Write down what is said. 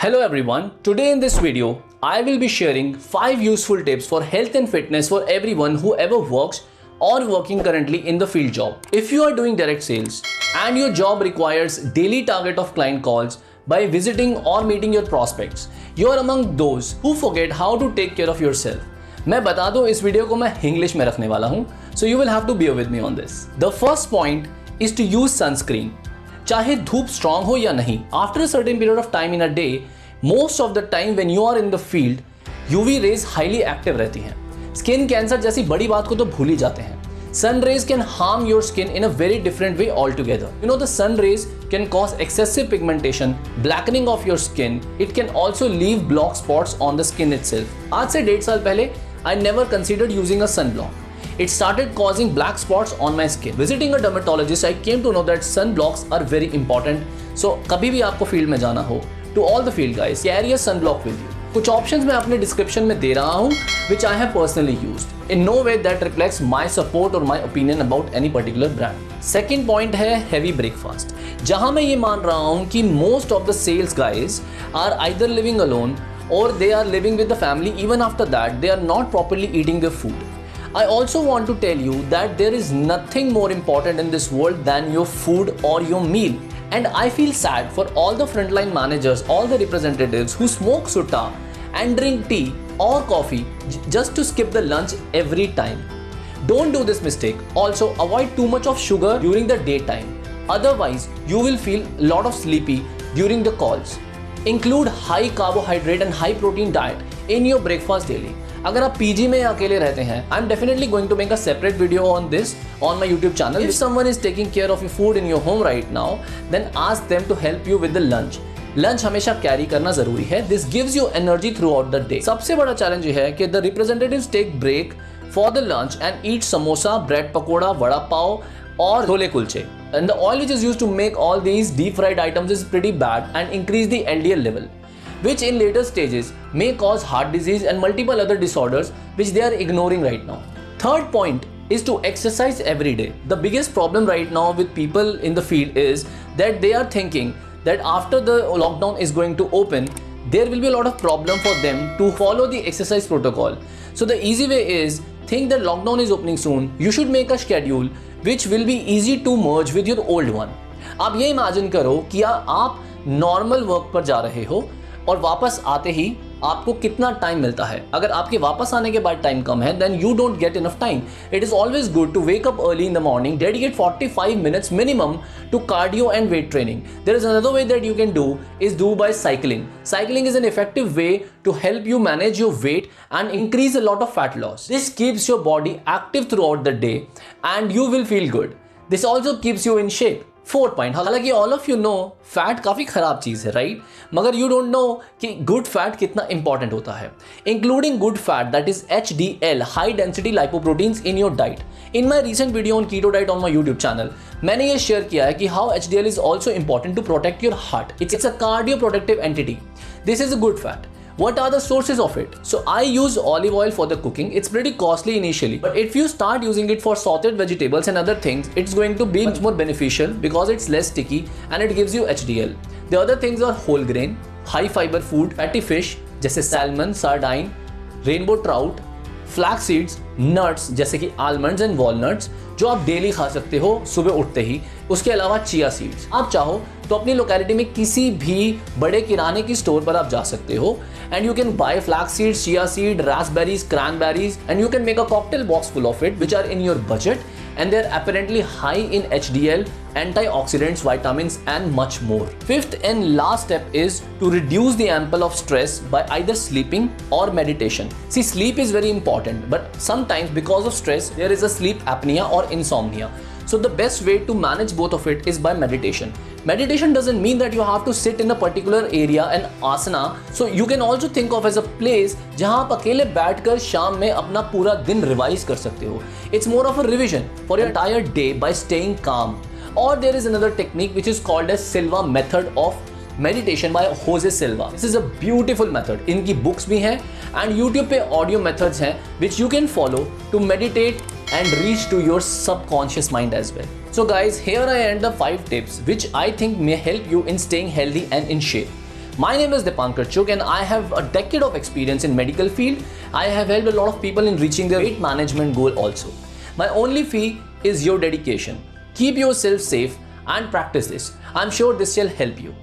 Hello everyone, today in this video, I will be sharing 5 useful tips for health and fitness for everyone who ever works or working currently in the field job. If you are doing direct sales and your job requires daily target of client calls by visiting or meeting your prospects, you are among those who forget how to take care of yourself. मैं बता दूं इस video को मैं English में रखने वाला हूं, so you will have to bear with me on this. The first point is to use sunscreen. चाहे धूप स्ट्रांग हो या नहीं, after a certain period of time in a day, most of the time when you are in the field, UV rays highly active रहती हैं. Skin cancer जैसी बड़ी बात को तो भूल ही जाते हैं. Sun rays can harm your skin in a very different way altogether. You know, the sun rays can cause excessive pigmentation, blackening of your skin. It can also leave block spots on the skin itself. आज से 1.5 साल पहले, I never considered using a sunblock. It started causing black spots on my skin. Visiting a dermatologist, I came to know that sunblocks are very important. So कभी भी आपको field में जाना हो, to all the field guys, carry a sunblock with you. कुछ options मैं अपने description में दे रहा हूँ which I have personally used. In no way that reflects my support or my opinion about any particular brand. Second point है heavy breakfast. जहाँ मैं ये मान रहा हूँ कि most of the sales guys are either living alone or they are living with the family. Even after that, they are not properly eating their food. I also want to tell you that there is nothing more important in this world than your food or your meal. And I feel sad for all the frontline managers, all the representatives who smoke sutta and drink tea or coffee just to skip the lunch every time. Don't do this mistake. Also, avoid too much of sugar during the daytime. Otherwise, you will feel a lot of sleepy during the calls. Include high carbohydrate and high protein diet in your breakfast daily. अगर आप PG में अकेले रहते हैं, I'm definitely going to make a separate video on this on my YouTube channel. If someone is taking care of your food in your home right now, then ask them to help you with the lunch. Lunch हमेशा carry करना जरूरी है. This gives you energy throughout the day. सबसे बड़ा challenge ये है कि the representatives take break for the lunch and eat samosa, bread pakora, vada pav और chole kulche. And the oil which is used to make all these deep fried items is pretty bad and increase the LDL level, which in later stages may cause heart disease and multiple other disorders which they are ignoring right now. Third point is to exercise every day. The biggest problem right now with people in the field is that they are thinking that after the lockdown is going to open, there will be a lot of problem for them to follow the exercise protocol. So the easy way is, think that lockdown is opening soon, you should make a schedule which will be easy to merge with your old one. आप ये imagine करो कि आप normal work पर जा रहे हो और वापस आते ही आपको कितना टाइम मिलता है. अगर आपके वापस आने के बाद टाइम कम है, then you don't get enough time. It is always good to wake up early in the morning, dedicate 45 minutes minimum to cardio and weight training. There is another way that you can do by cycling. Cycling is an effective way to help you manage your weight and increase a lot of fat loss. This keeps your body active throughout the day and you will feel good. This also keeps you in shape. Fourth point, हालांकि all of you know fat काफ़ी ख़राब चीज़ है, right? मगर you don't know कि good fat कितना important होता है. Including good fat that is HDL, high density lipoproteins in your diet. In my recent video on keto diet on my YouTube channel, मैंने ये शेयर किया है कि how HDL is also important to protect your heart. It's a cardio protective entity. This is a good fat. What are the sources of it? So I use olive oil for the cooking. It's pretty costly initially, but if you start using it for sauteed vegetables and other things, it's going to be much more beneficial because it's less sticky and it gives you HDL. The other things are whole grain, high fiber food, fatty fish जैसे salmon, sardine, rainbow trout, flax seeds, nuts जैसे कि almonds and walnuts जो आप daily खा सकते हो सुबह उठते ही. उसके अलावा चिया सीड्स. आप चाहो तो अपनी लोकेलिटी में किसी भी बड़े किराने की स्टोर पर आप जा सकते हो and you can buy flax seeds, chia seed, raspberries, cranberries and you can make a cocktail box full of it which are in your budget and they're apparently high in HDL, antioxidants, vitamins and much more. Fifth and last step is to reduce the ample of stress by either sleeping or meditation. See, sleep is very important, but sometimes because of stress there is a sleep apnea or insomnia. So the best way to manage both of it is by meditation. Meditation doesn't mean that you have to sit in a particular area and asana. So you can also think of as a place जहाँ आप अकेले बैठकर शाम में अपना पूरा दिन revise कर सकते हो. It's more of a revision for your entire day by staying calm. Or there is another technique which is called as Silva method of meditation by Jose Silva. This is a beautiful method. इनकी books भी हैं and YouTube पे audio methods हैं which you can follow to meditate and reach to your subconscious mind as well. So guys, here I end the 5 tips which I think may help you in staying healthy and in shape. My name is Dipankar Chugh and I have a decade of experience in medical field. I have helped a lot of people in reaching their weight management goal also. My only fee is your dedication. Keep yourself safe and practice this. I'm sure this shall help you.